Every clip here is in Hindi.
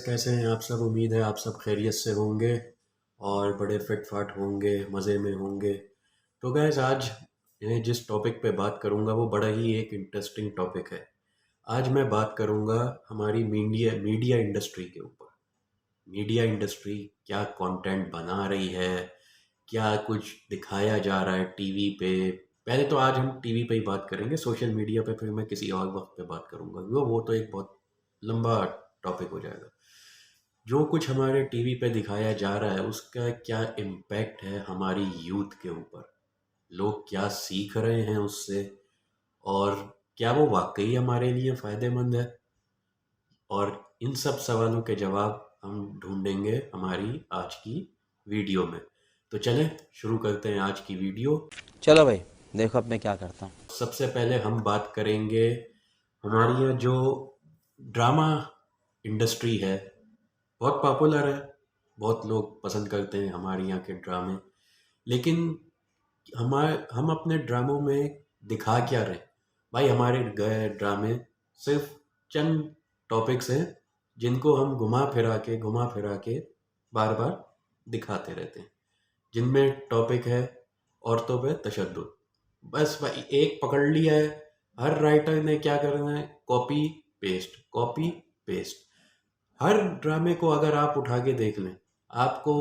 कैसे हैं आप सब। उम्मीद है आप सब खैरियत से होंगे और बड़े फिट फाट होंगे, मज़े में होंगे। तो गैस आज मैं जिस टॉपिक पे बात करूँगा वो बड़ा ही एक इंटरेस्टिंग टॉपिक है। आज मैं बात करूँगा हमारी मीडिया मीडिया इंडस्ट्री के ऊपर। मीडिया इंडस्ट्री क्या कंटेंट बना रही है, क्या कुछ दिखाया जा रहा है टीवी पे। पहले तो आज हम टीवी पे ही बात करेंगे, सोशल मीडिया पे फिर मैं किसी और वक्त पे बात करूँगा, वो तो एक बहुत लंबा टॉपिक हो जाएगा। जो कुछ हमारे टीवी पे दिखाया जा रहा है उसका क्या इम्पैक्ट है हमारी यूथ के ऊपर, लोग क्या सीख रहे हैं उससे, और क्या वो वाकई हमारे लिए फ़ायदेमंद है। और इन सब सवालों के जवाब हम ढूंढेंगे हमारी आज की वीडियो में। तो चलें शुरू करते हैं आज की वीडियो। चलो भाई, देखो अब मैं क्या करता हूँ। सबसे पहले हम बात करेंगे हमारी यहाँ जो ड्रामा इंडस्ट्री है, बहुत पॉपुलर है, बहुत लोग पसंद करते हैं हमारे यहाँ के ड्रामे। लेकिन हम अपने ड्रामों में दिखा क्या रहे भाई। हमारे गए ड्रामे सिर्फ चंद टॉपिक्स हैं जिनको हम घुमा फिरा के बार बार दिखाते रहते हैं, जिनमें टॉपिक है औरतों पे तशद्दुद। बस भाई एक पकड़ लिया है, हर राइटर ने क्या करना है, कॉपी पेस्ट कॉपी पेस्ट। हर ड्रामे को अगर आप उठा के देख लें, आपको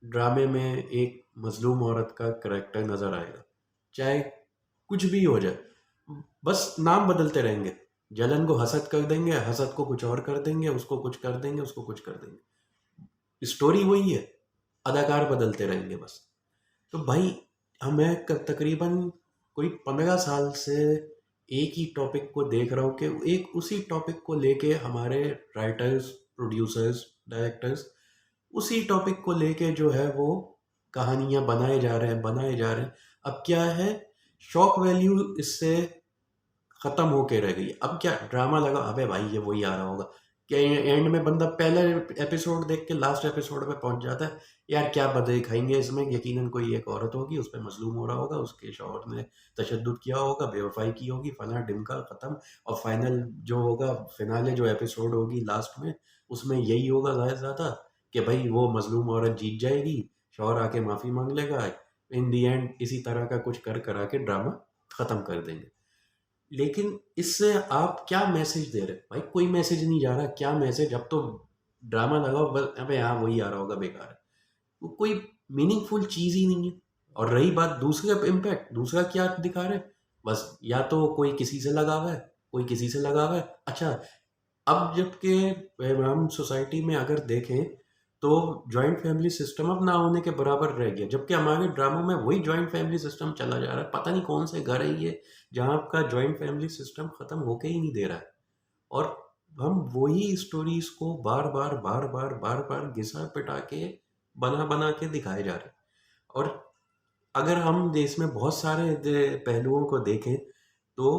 ड्रामे में एक मजलूम औरत का करेक्टर नजर आएगा, चाहे कुछ भी हो जाए। बस नाम बदलते रहेंगे। जलन को हसद कर देंगे, हसद को कुछ और कर देंगे, उसको कुछ कर देंगे, उसको कुछ कर देंगे। स्टोरी वही है, अदाकार बदलते रहेंगे बस। तो भाई हमें तकरीबन कोई 15 साल से एक ही टॉपिक को देख रहा हूँ कि एक उसी टॉपिक को लेके हमारे राइटर्स, प्रोड्यूसर्स, डायरेक्टर्स उसी टॉपिक को लेके जो है वो कहानियां बनाए जा रहे हैं। अब क्या है, शॉक वैल्यू इससे खत्म होके रह गई। अब क्या ड्रामा लगा, अबे भाई ये वही आ रहा होगा। कि एंड में बंदा पहले एपिसोड देख के लास्ट एपिसोड पे पहुंच जाता है, यार क्या बदले दिखाएंगे इसमें, यकीनन कोई एक औरत होगी, उस पर मजलूम हो रहा होगा, उसके शौहर ने तशद्दुद किया होगा, बेवफाई की होगी, फला ढिमका खत्म। और फाइनल जो होगा, फिनाले जो एपिसोड होगी लास्ट में, उसमें यही होगा ज़्यादा से ज़्यादा कि भाई वो मजलूम औरत जीत जाएगी, शौहर आके माफ़ी मांग लेगा। इन दी एंड इसी तरह का कुछ कर करा के ड्रामा ख़त्म कर देंगे। लेकिन इससे आप क्या मैसेज दे रहे हैं भाई? कोई मैसेज नहीं जा रहा। क्या मैसेज? अब तो ड्रामा लगाओ बस, अबे हाँ वही आ रहा होगा, बेकार है। वो कोई मीनिंगफुल चीज ही नहीं है। और रही बात दूसरे इम्पैक्ट, दूसरा क्या दिखा रहे हैं, बस या तो कोई किसी से लगा हुआ है, कोई किसी से लगा हुआ है। अच्छा, अब जबकि हम सोसाइटी में अगर देखें तो जॉइंट फैमिली सिस्टम अब ना होने के बराबर रह गया, जबकि हमारे ड्रामों में वही जॉइंट फैमिली सिस्टम चला जा रहा है। पता नहीं कौन से घर है ये जहाँ आपका जॉइंट फैमिली सिस्टम खत्म होके ही नहीं दे रहा है। और हम वही स्टोरीज को बार बार घिसा पिटा के बना बना के दिखाए जा रहे हैं। और अगर हम देश में बहुत सारे पहलुओं को देखें तो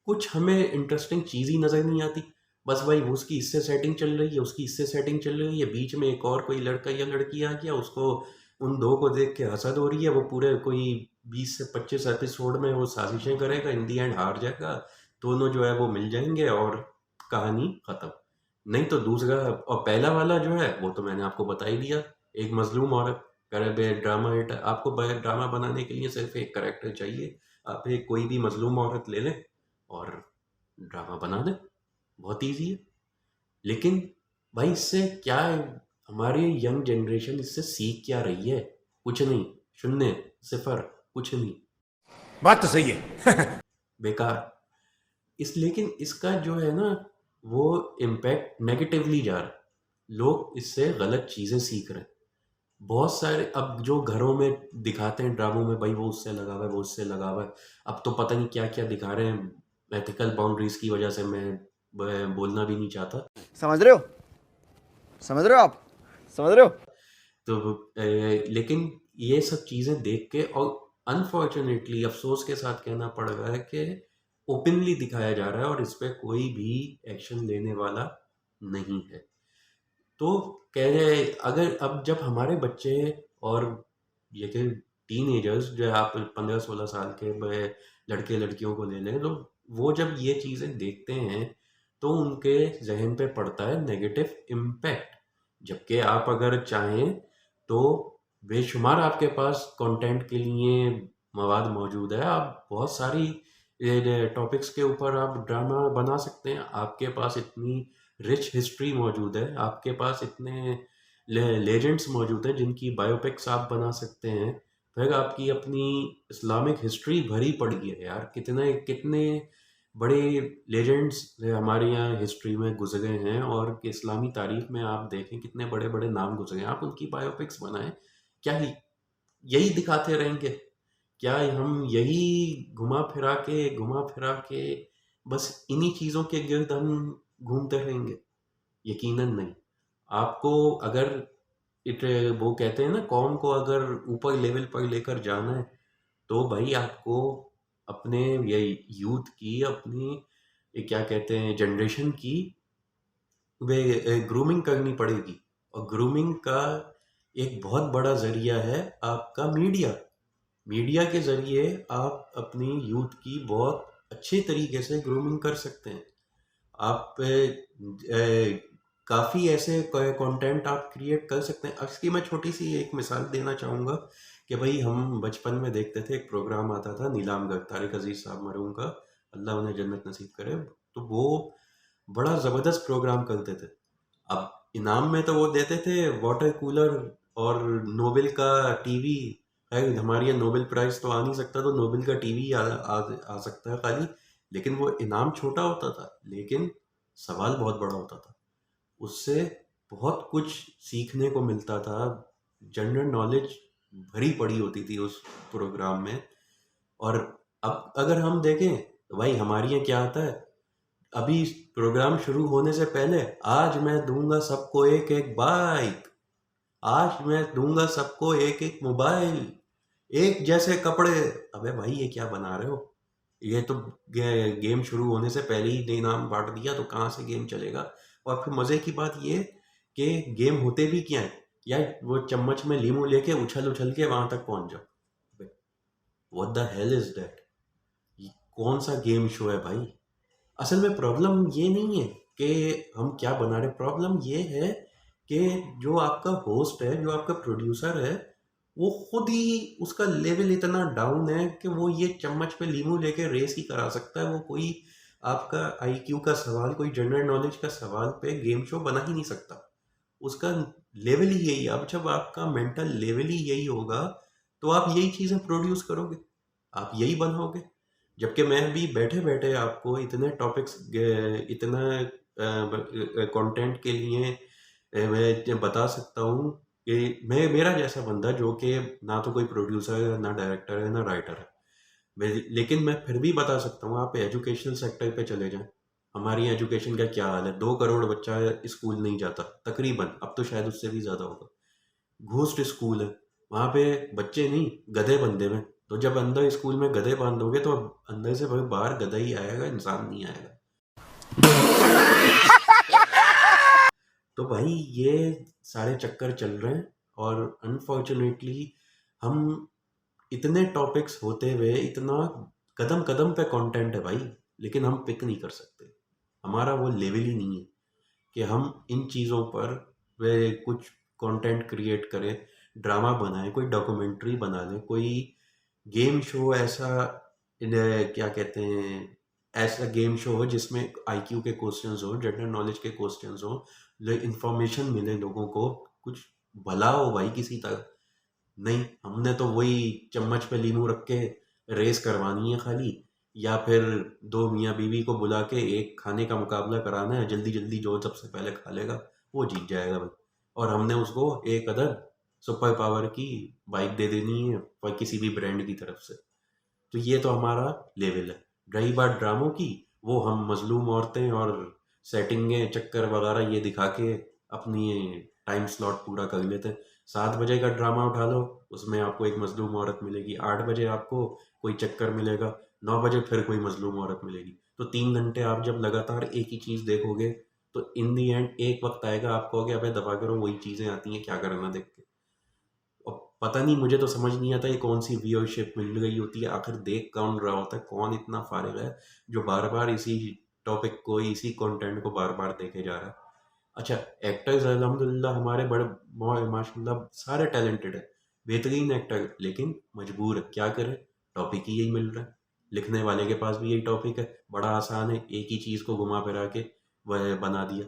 कुछ हमें इंटरेस्टिंग चीज़ ही नज़र नहीं आती। बस भाई वो उसकी इससे सेटिंग चल रही है, उसकी इससे सेटिंग चल रही है, बीच में एक और कोई लड़का या लड़की आ गया, उसको उन दो को देख के हसद हो रही है, वो पूरे कोई 20 से 25 एपिसोड में वो साजिशें करेगा, इन दी एंड हार जाएगा, दोनों जो है वो मिल जाएंगे और कहानी ख़त्म। नहीं तो दूसरा और पहला वाला जो है वो तो मैंने आपको बता ही दिया, एक मजलूम औरत करे बे ड्रामा। आपको ड्रामा बनाने के लिए सिर्फ एक करेक्टर चाहिए, आप एक कोई भी मजलूम औरत ले लें और ड्रामा बना दें, बहुत ईजी है। लेकिन भाई इससे क्या है, हमारी यंग जनरेशन इससे सीख क्या रही है? कुछ नहीं, शून्य, सिफर, कुछ नहीं, बात तो सही है। बेकार। लेकिन इसका जो है ना, वो इम्पैक्ट नेगेटिवली जा रहा है। लोग इससे गलत चीज़ें सीख रहे हैं। बहुत सारे अब जो घरों में दिखाते हैं ड्रामों में, भाई वो उससे लगा हुआ है, वो उससे लगा हुआ है। अब तो पता नहीं क्या क्या दिखा रहे हैं। एथिकल बाउंड्रीज की वजह से मैं बोलना भी नहीं चाहता। समझ रहे हो? समझ रहे हो आप? समझ रहे हो? तो लेकिन ये सब चीज़ें देख के और अनफॉर्चुनेटली अफसोस के साथ कहना पड़ रहा है कि ओपनली दिखाया जा रहा है और इस पे कोई भी एक्शन लेने वाला नहीं है। तो कह रहे अगर अब जब हमारे बच्चे और ये कि टीनेजर्स जो है, आप 15-16 साल के लड़के लड़कियों को ले लें, तो वो जब ये चीज़ें देखते हैं तो उनके जहन पे पड़ता है नेगेटिव इम्पैक्ट। जबकि आप अगर चाहें तो बेशुमार आपके पास कंटेंट के लिए मवाद मौजूद है। आप बहुत सारी टॉपिक्स के ऊपर आप ड्रामा बना सकते हैं। आपके पास इतनी रिच हिस्ट्री मौजूद है, आपके पास इतने लेजेंड्स मौजूद हैं जिनकी बायोपिक्स आप बना सकते हैं। फिर आपकी अपनी इस्लामिक हिस्ट्री भरी पड़ी है यार, कितने कितने बड़े लेजेंड्स हमारे यहाँ हिस्ट्री में गुजरे हैं, और कि इस्लामी तारीख में आप देखें कितने बड़े बड़े नाम गुजरे हैं। आप उनकी बायोपिक्स बनाएं। क्या यही दिखाते रहेंगे? क्या हम यही घुमा फिरा के बस इन्हीं चीज़ों के गिर्द हम घूमते रहेंगे? यकीनन नहीं। आपको अगर इट वो कहते हैं ना, कौम को अगर ऊपर लेवल पर लेकर जाना है तो भाई आपको अपने ये यूथ की, अपनी ये क्या कहते हैं, जनरेशन की वे ग्रूमिंग करनी पड़ेगी। और ग्रूमिंग का एक बहुत बड़ा ज़रिया है आपका मीडिया। मीडिया के ज़रिए आप अपनी यूथ की बहुत अच्छे तरीके से ग्रूमिंग कर सकते हैं। आप काफ़ी ऐसे कंटेंट आप क्रिएट कर सकते हैं। इसकी मैं छोटी सी एक मिसाल देना चाहूँगा कि भाई हम बचपन में देखते थे, एक प्रोग्राम आता था नीलामगर, तारिक अजीज़ साहब मरहूम का, अल्लाह उन्हें जन्नत नसीब करे। तो वो बड़ा ज़बरदस्त प्रोग्राम करते थे। अब इनाम में तो वो देते थे वाटर कूलर और नोबेल का टीवी है। हमारे यहाँ नोबेल प्राइज़ तो आ नहीं सकता, तो नोबेल का टीवी आ सकता है खाली। लेकिन वो इनाम छोटा होता था, लेकिन सवाल बहुत बड़ा होता था। उससे बहुत कुछ सीखने को मिलता था। जनरल नॉलेज भरी पड़ी होती थी उस प्रोग्राम में। और अब अगर हम देखें तो भाई हमारे यहाँ क्या आता है, अभी प्रोग्राम शुरू होने से पहले, आज मैं दूंगा सबको एक एक बाइक, आज मैं दूंगा सबको एक एक मोबाइल, एक जैसे कपड़े। अबे भाई ये क्या बना रहे हो? ये तो गेम शुरू होने से पहले ही इनाम बांट दिया, तो कहाँ से गेम चलेगा? और फिर मज़े की बात ये कि गेम होते भी क्या है यार, वो चम्मच में लीमू लेके उछल उछल के वहां तक पहुंच जाओ। What the hell is that? कौन सा गेम शो है भाई? असल में प्रॉब्लम ये नहीं है कि हम क्या बना रहे, प्रॉब्लम ये है कि जो आपका होस्ट है, जो आपका प्रोड्यूसर है, वो खुद ही उसका लेवल इतना डाउन है कि वो ये चम्मच पे लीमू लेके रेस ही करा सकता है। वो कोई आपका आईक्यू का सवाल, कोई जनरल नॉलेज का सवाल पे गेम शो बना ही नहीं सकता। उसका लेवल ही यही है। अब जब आपका मेंटल लेवल ही यही होगा तो आप यही चीज़ें प्रोड्यूस करोगे, आप यही बनाओगे। जबकि मैं भी बैठे बैठे आपको इतने टॉपिक्स, इतना कंटेंट के लिए मैं बता सकता हूँ कि मैं, मेरा जैसा बंदा जो कि ना तो कोई प्रोड्यूसर है, ना डायरेक्टर है, ना राइटर है, लेकिन मैं फिर भी बता सकता हूँ। आप एजुकेशनल सेक्टर पे चले जाएं, हमारी एजुकेशन का क्या हाल है। 2 करोड़ बच्चा स्कूल नहीं जाता तकरीबन, अब तो शायद उससे भी ज़्यादा होगा। घोस्ट स्कूल है, वहाँ पे बच्चे नहीं गधे बंधे हुए। तो जब अंदर स्कूल में गधे बांधोगे तो अंदर से भाई बाहर गधा ही आएगा, इंसान नहीं आएगा। तो भाई ये सारे चक्कर चल रहे हैं, और अनफॉर्चुनेटली हम इतने टॉपिक्स होते हुए, इतना कदम कदम पे कंटेंट है भाई, लेकिन हम पिक नहीं कर सकते। हमारा वो लेवल ही नहीं है कि हम इन चीज़ों पर वे कुछ कंटेंट क्रिएट करें, ड्रामा बनाएं, कोई डॉक्यूमेंट्री बना लें, कोई गेम शो ऐसा, क्या कहते हैं, ऐसा गेम शो हो जिसमें आईक्यू के क्वेश्चंस हो, जनरल नॉलेज के क्वेश्चंस हो, इंफॉर्मेशन मिले लोगों को, कुछ भला हो भाई किसी तरह। नहीं, हमने तो वही चम्मच पे लीमू रख के रेस करवानी है खाली, या फिर दो मियाँ बीवी को बुला के एक खाने का मुकाबला कराना है, जल्दी जल्दी जो सबसे पहले खा लेगा वो जीत जाएगा भाई। और हमने उसको एक अदद सुपर पावर की बाइक दे देनी है, और किसी भी ब्रांड की तरफ से। तो ये तो हमारा लेवल है। रही बात ड्रामों की, वो हम मजलूम औरतें और सेटिंगें, चक्कर वगैरह ये दिखा के अपनी टाइम स्लॉट पूरा कर लेते हैं। 7 बजे का ड्रामा उठा लो, उसमें आपको एक मजलूम औरत मिलेगी। 8 बजे आपको कोई चक्कर मिलेगा, 9 बजे फिर कोई मजलूम औरत मिलेगी। तो 3 घंटे आप जब लगातार एक ही चीज़ देखोगे तो इन दी एंड एक वक्त आएगा आप कहोगे अबे दबा करो, वही चीज़ें आती हैं, क्या करना देख के। और पता नहीं, मुझे तो समझ नहीं आता ये कौन सी व्यूअरशिप मिल गई होती है। आखिर देख कौन रहा होता है, कौन इतना फारिग है जो बार बार इसी टॉपिक को, इसी कंटेंट को बार बार देखे जा रहा है। अच्छा, एक्टर्स अल्हम्दुलिल्लाह हमारे बड़े माशाल्लाह सारे टैलेंटेड है, बेहतरीन एक्टर, लेकिन मजबूर है, क्या करे, टॉपिक ही यही मिल रहा है। लिखने वाले के पास भी यही टॉपिक है, बड़ा आसान है, एक ही चीज़ को घुमा फिरा के वह बना दिया।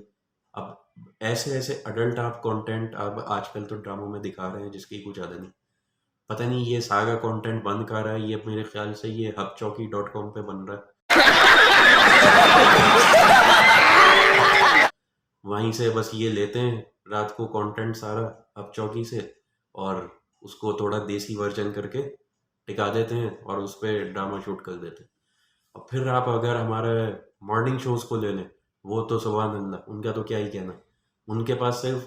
अब ऐसे ऐसे अडल्ट आप कंटेंट अब आजकल तो ड्रामों में दिखा रहे हैं जिसकी कुछ हद नहीं। पता नहीं ये सारा कंटेंट बंद कर रहा है, ये मेरे ख्याल से ये hubchauki.com पे बन रहा है। वहीं से बस ये लेते हैं रात को कंटेंट सारा hubchauki से, और उसको थोड़ा देसी वर्जन करके टिका देते हैं और उस पर ड्रामा शूट कर देते हैं। और फिर आप अगर हमारे मॉर्निंग शोज़ को ले लें, वो तो सुभान अल्लाह, उनका तो क्या ही कहना। उनके पास सिर्फ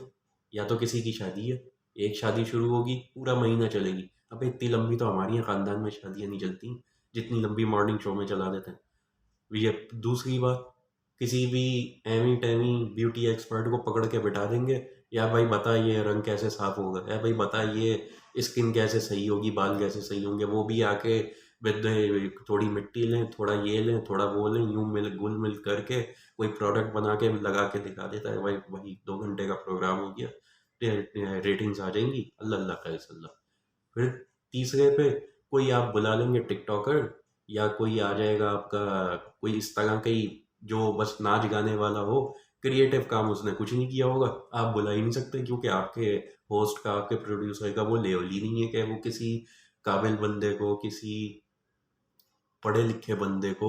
या तो किसी की शादी है, एक शादी शुरू होगी पूरा महीना चलेगी। अब इतनी लंबी तो हमारी यहाँ ख़ानदान में शादियाँ नहीं चलती जितनी लंबी मॉर्निंग शो में चला देते हैं। ये दूसरी बात, किसी भी एमी टेमी ब्यूटी एक्सपर्ट को पकड़ के बिठा देंगे, या भाई बता ये रंग कैसे साफ होगा, या भाई बता ये स्किन कैसे सही होगी, बाल कैसे सही होंगे। वो भी आके थोड़ी मिट्टी लें, थोड़ा ये लें, थोड़ा वो लें, यूं मिल गुल मिल करके कोई प्रोडक्ट बना के लगा के दिखा देता है। भाई वही 2 घंटे का प्रोग्राम हो गया, रेटिंग्स आ जाएंगी, अल्लाह अल्लाह खैर। फिर तीसरे पे कोई आप बुला लेंगे टिकटॉकर, या कोई आ जाएगा आपका कोई इस तरह का ही जो बस नाच गाने वाला हो, क्रिएटिव काम उसने कुछ नहीं किया होगा, आप बुला ही नहीं सकते, क्योंकि आपके होस्ट का, आपके प्रोड्यूसर का वो लेवल ही नहीं है कि वो किसी काबिल बंदे को, किसी पढ़े लिखे बंदे को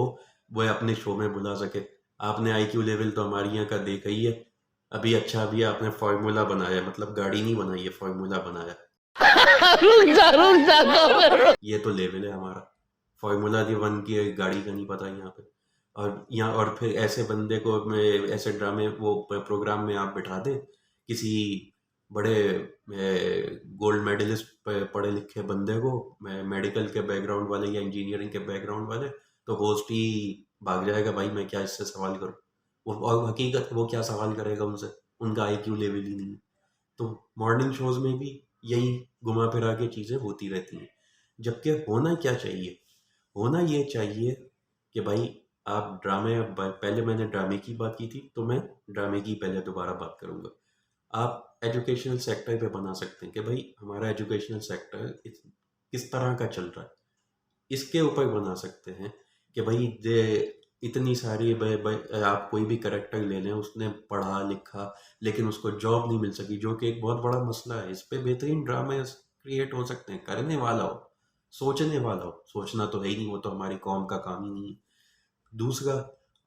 वो अपने शो में बुला सके। आपने आईक्यू लेवल तो हमारी यहाँ का देखा ही है। अभी अच्छा, अभी आपने फार्मूला बनाया, मतलब गाड़ी नहीं बनाई है, फार्मूला बनाया। ये तो लेवल है हमारा, फार्मूला की 1 की गाड़ी का नहीं पता यहाँ पे। और फिर ऐसे बंदे को ऐसे ड्रामे वो प्रोग्राम में आप बिठा दें, किसी बड़े गोल्ड मेडलिस्ट पढ़े लिखे बंदे को, मेडिकल के बैकग्राउंड वाले या इंजीनियरिंग के बैकग्राउंड वाले, तो होस्ट ही भाग जाएगा, भाई मैं क्या इससे सवाल करूँ। और हकीकत वो क्या सवाल करेगा उनसे, उनका आईक्यू लेवल ही नहीं है। तो मॉर्निंग शोज में भी यही घुमा फिरा के चीज़ें होती रहती हैं। जबकि होना क्या चाहिए, होना ये चाहिए कि भाई आप ड्रामे, पहले मैंने ड्रामे की बात की थी तो मैं ड्रामे की पहले दोबारा बात करूँगा। आप एजुकेशनल सेक्टर पे बना सकते हैं कि भाई हमारा एजुकेशनल सेक्टर किस तरह का चल रहा है, इसके ऊपर बना सकते हैं कि भाई इतनी सारी आप कोई भी करेक्टर ले लें, उसने पढ़ा लिखा लेकिन उसको जॉब नहीं मिल सकी, जो कि एक बहुत बड़ा मसला है। इस पे बेहतरीन ड्रामे क्रिएट हो सकते हैं, करने वाला हो, सोचने वाला हो। सोचना तो है ही नहीं, वो तो हमारी कौम का काम ही नहीं है। दूसरा,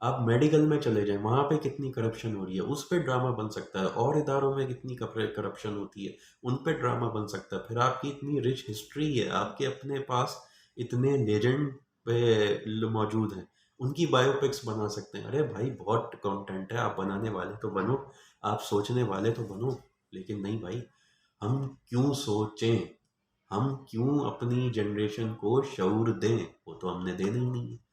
आप मेडिकल में चले जाएं, वहाँ पे कितनी करप्शन हो रही है, उस पे ड्रामा बन सकता है। और इदारों में कितनी करप्शन होती है, उन पे ड्रामा बन सकता है। फिर आपकी इतनी रिच हिस्ट्री है, आपके अपने पास इतने लेजेंड पे मौजूद हैं, उनकी बायोपिक्स बना सकते हैं। अरे भाई बहुत कंटेंट है, आप बनाने वाले तो बनो, आप सोचने वाले तो बनो। लेकिन नहीं भाई, हम क्यों सोचें, हम क्यों अपनी जनरेशन को शऊर दें, वो तो हमने देना ही नहीं है।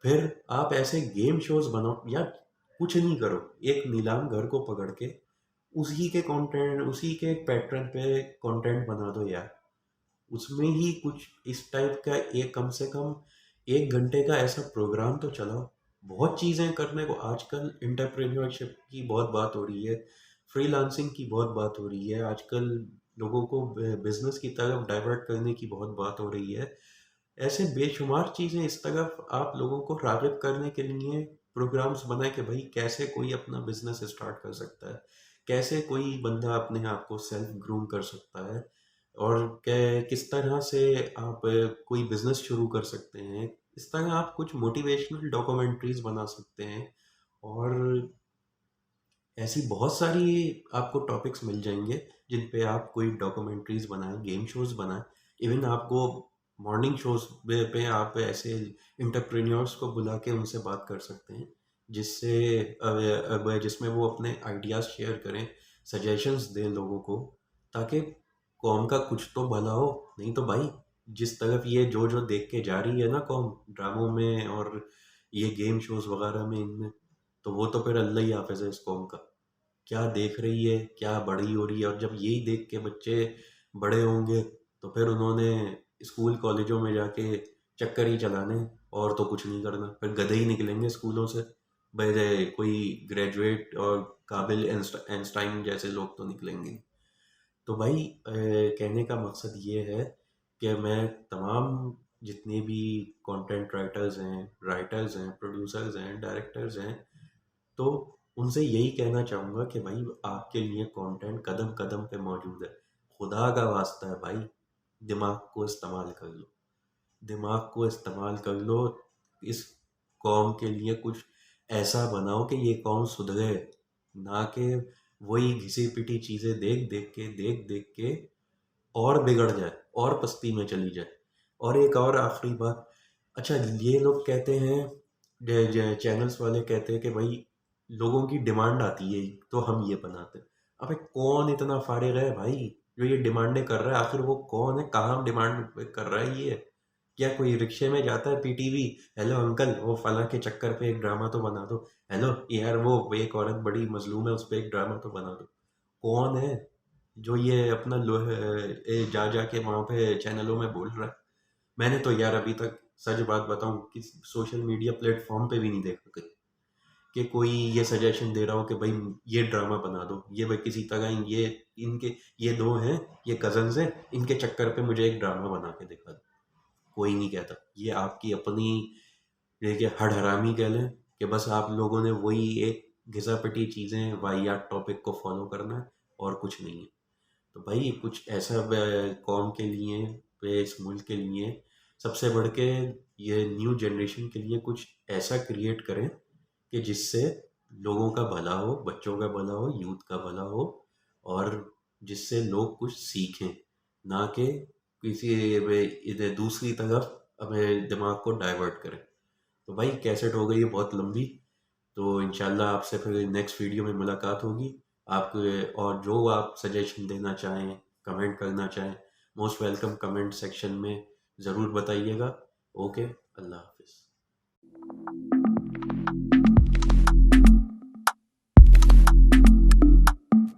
फिर आप ऐसे गेम शोज बनाओ, या कुछ नहीं करो, एक नीलाम घर को पकड़ के उसी के कंटेंट, उसी के पैटर्न पे कंटेंट बना दो यार। उसमें ही कुछ इस टाइप का एक कम से कम 1 घंटे का ऐसा प्रोग्राम तो चलाओ। बहुत चीज़ें करने को आजकल, एंटरप्रेन्योरशिप की बहुत बात हो रही है, फ्रीलांसिंग की बहुत बात हो रही है आजकल, लोगों को बिजनेस की तरफ डाइवर्ट करने की बहुत बात हो रही है। ऐसे बेशुमार चीज़ें इस तरफ आप लोगों को राग़िब करने के लिए प्रोग्राम्स बनाए कि भाई कैसे कोई अपना बिजनेस स्टार्ट कर सकता है, कैसे कोई बंदा अपने आप को सेल्फ ग्रूम कर सकता है, और किस तरह से आप कोई बिजनेस शुरू कर सकते हैं। इस तरह आप कुछ मोटिवेशनल डॉक्यूमेंट्रीज बना सकते हैं, और ऐसी बहुत सारी आपको टॉपिक्स मिल जाएंगे जिन पे आप कोई डॉक्यूमेंट्रीज बनाएं, गेम शोज बनाएं। इवन आपको मॉर्निंग शोज पे आप ऐसे इंटरप्रेन्योर्स को बुला के उनसे बात कर सकते हैं, जिससे जिसमें वो अपने आइडियाज़ शेयर करें, सजेशंस दें लोगों को, ताकि कौम का कुछ तो भला हो। नहीं तो भाई जिस तरफ ये जो जो देख के जा रही है ना कौम, ड्रामों में और ये गेम शोज वगैरह में, इनमें, तो वो तो फिर अल्लाह ही हाफिज़ है इस कौम का, क्या देख रही है, क्या बड़ी हो रही है। और जब यही देख के बच्चे बड़े होंगे तो फिर उन्होंने स्कूल कॉलेजों में जाके चक्कर ही चलाने, और तो कुछ नहीं करना, फिर गधे ही निकलेंगे स्कूलों से। भाई कोई ग्रेजुएट और काबिल आइंस्टाइन जैसे लोग तो निकलेंगे। तो भाई कहने का मकसद ये है कि मैं तमाम जितने भी कंटेंट राइटर्स हैं, प्रोड्यूसर्स हैं, डायरेक्टर्स हैं, तो उनसे यही कहना चाहूँगा कि भाई आपके लिए कंटेंट कदम कदम पे मौजूद है। खुदा का वास्ता है भाई, दिमाग को इस्तेमाल कर लो, दिमाग को इस्तेमाल कर लो। इस कौम के लिए कुछ ऐसा बनाओ कि ये कौम सुधरे, ना कि वही घिसी पिटी चीज़ें देख देख के और बिगड़ जाए और पस्ती में चली जाए। और एक और आखिरी बात, अच्छा ये लोग कहते हैं, चैनल्स वाले कहते हैं कि भाई लोगों की डिमांड आती है तो हम ये बनाते हैं। अबे कौन इतना फारिग है भाई जो ये डिमांडें कर रहा है? आखिर वो कौन है, कहाँ डिमांड कर रहा है ये? क्या कोई रिक्शे में जाता है पीटीवी, हेलो अंकल वो फलां के चक्कर पे एक ड्रामा तो बना दो, हेलो यार वो एक औरत बड़ी मजलूम है उस पर एक ड्रामा तो बना दो? कौन है जो ये अपना जा जा के वहाँ पे चैनलों में बोल रहा है? मैंने तो यार अभी तक सच बात बताऊं कि सोशल मीडिया प्लेटफॉर्म पे भी नहीं देखा कहीं कि कोई ये सजेशन दे रहा हो कि भाई ये ड्रामा बना दो, ये भाई किसी तरह इनके ये दो हैं, ये कजन्स हैं, इनके चक्कर पे मुझे एक ड्रामा बना के दिखा दो। कोई नहीं कहता। ये आपकी अपनी देखिए हड़हरामी कह लें कि बस आप लोगों ने वही एक घिसा-पिटी चीज़ें वाहियात टॉपिक को फॉलो करना है और कुछ नहीं है। तो भाई कुछ ऐसा कौम के लिए, इस मुल्क के लिए, सबसे बढ़ के ये न्यू जनरेशन के लिए कुछ ऐसा क्रिएट करें कि जिससे लोगों का भला हो, बच्चों का भला हो, यूथ का भला हो, और जिससे लोग कुछ सीखें, ना कि किसी इधर दूसरी तरफ अपने दिमाग को डाइवर्ट करें। तो भाई कैसेट हो गई है बहुत लंबी, तो इंशाल्लाह आपसे फिर नेक्स्ट वीडियो में मुलाकात होगी। आप और जो आप सजेशन देना चाहें, कमेंट करना चाहें, मोस्ट वेलकम कमेंट सेक्शन में ज़रूर बताइएगा। ओके, अल्लाह।